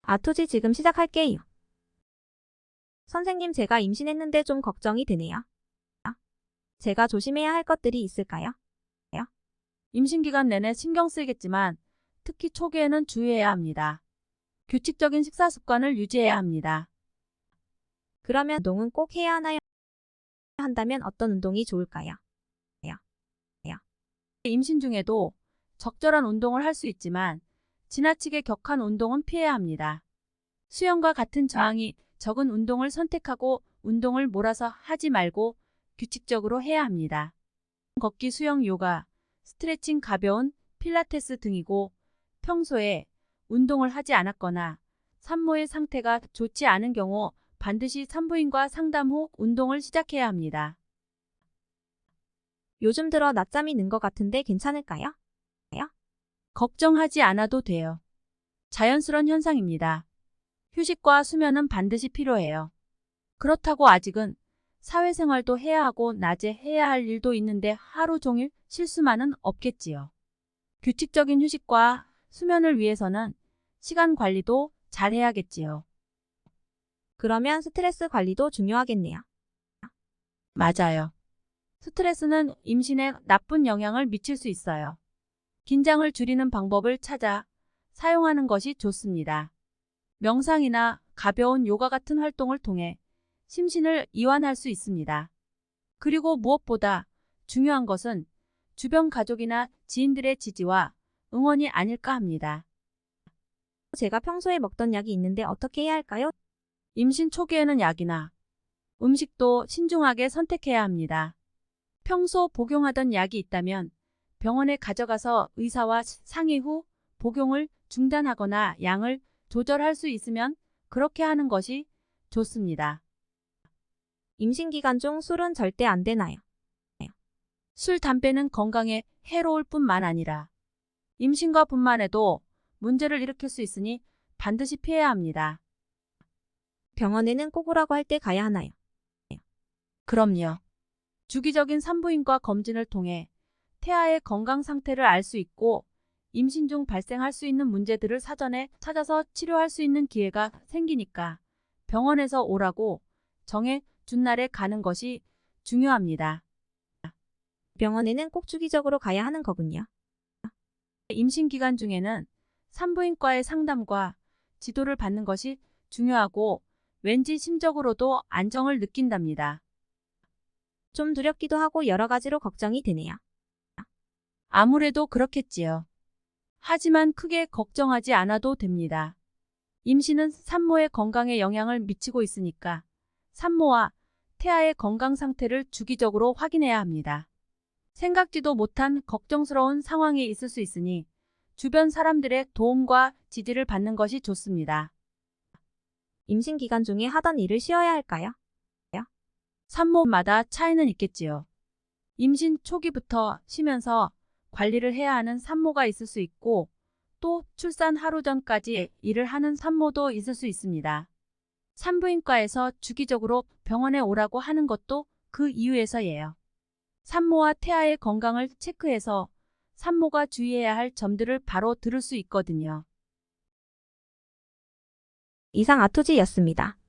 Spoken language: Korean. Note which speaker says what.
Speaker 1: 아토지 지금 시작할게요. 선생님, 제가 임신했는데 좀 걱정이 되네요. 제가 조심해야 할 것들이 있을까요?
Speaker 2: 임신 기간 내내 신경 쓰이겠지만 특히 초기에는 주의해야 합니다. 규칙적인 식사 습관을 유지해야 합니다.
Speaker 1: 그러면 운동은 꼭 해야 하나요? 한다면 어떤 운동이 좋을까요?
Speaker 2: 임신 중에도 적절한 운동을 할 수 있지만 지나치게 격한 운동은 피해야 합니다. 수영과 같은 저항이 적은 운동을 선택하고 운동을 몰아서 하지 말고 규칙적으로 해야 합니다. 걷기, 수영, 요가, 스트레칭, 가벼운 필라테스 등이고 평소에 운동을 하지 않았거나 산모의 상태가 좋지 않은 경우 반드시 산부인과 상담 후 운동을 시작해야 합니다.
Speaker 1: 요즘 들어 낮잠이 는 것 같은데 괜찮을까요?
Speaker 2: 걱정하지 않아도 돼요. 자연스러운 현상입니다. 휴식과 수면은 반드시 필요해요. 그렇다고 아직은 사회생활도 해야 하고 낮에 해야 할 일도 있는데 하루 종일 실수만은 없겠지요. 규칙적인 휴식과 수면을 위해서는 시간 관리도 잘 해야겠지요.
Speaker 1: 그러면 스트레스 관리도 중요하겠네요.
Speaker 2: 맞아요. 스트레스는 임신에 나쁜 영향을 미칠 수 있어요. 긴장을 줄이는 방법을 찾아 사용하는 것이 좋습니다. 명상이나 가벼운 요가 같은 활동을 통해 심신을 이완할 수 있습니다. 그리고 무엇보다 중요한 것은 주변 가족이나 지인들의 지지와 응원이 아닐까 합니다.
Speaker 1: 제가 평소에 먹던 약이 있는데 어떻게 해야 할까요?
Speaker 2: 임신 초기에는 약이나 음식도 신중하게 선택해야 합니다. 평소 복용하던 약이 있다면 병원에 가져가서 의사와 상의 후 복용을 중단하거나 양을 조절할 수 있으면 그렇게 하는 것이 좋습니다.
Speaker 1: 임신 기간 중 술은 절대 안 되나요?
Speaker 2: 술, 담배는 건강에 해로울 뿐만 아니라 임신과 분만에도 문제를 일으킬 수 있으니 반드시 피해야 합니다.
Speaker 1: 병원에는 꼭 오라고 할 때 가야 하나요?
Speaker 2: 그럼요. 주기적인 산부인과 검진을 통해 태아의 건강 상태를 알 수 있고 임신 중 발생할 수 있는 문제들을 사전에 찾아서 치료할 수 있는 기회가 생기니까 병원에서 오라고 정해 준 날에 가는 것이 중요합니다.
Speaker 1: 병원에는 꼭 주기적으로 가야 하는 거군요.
Speaker 2: 임신 기간 중에는 산부인과의 상담과 지도를 받는 것이 중요하고 왠지 심적으로도 안정을 느낀답니다.
Speaker 1: 좀 두렵기도 하고 여러 가지로 걱정이 되네요.
Speaker 2: 아무래도 그렇겠지요. 하지만 크게 걱정하지 않아도 됩니다. 임신은 산모의 건강에 영향을 미치고 있으니까 산모와 태아의 건강 상태를 주기적으로 확인해야 합니다. 생각지도 못한 걱정스러운 상황이 있을 수 있으니 주변 사람들의 도움과 지지를 받는 것이 좋습니다.
Speaker 1: 임신 기간 중에 하던 일을 쉬어야 할까요?
Speaker 2: 산모마다 차이는 있겠지요. 임신 초기부터 쉬면서 관리를 해야 하는 산모가 있을 수 있고 또 출산 하루 전까지 일을 하는 산모도 있을 수 있습니다. 산부인과에서 주기적으로 병원에 오라고 하는 것도 그 이유에서예요. 산모와 태아의 건강을 체크해서 산모가 주의해야 할 점들을 바로 들을 수 있거든요.
Speaker 1: 이상 아토지였습니다.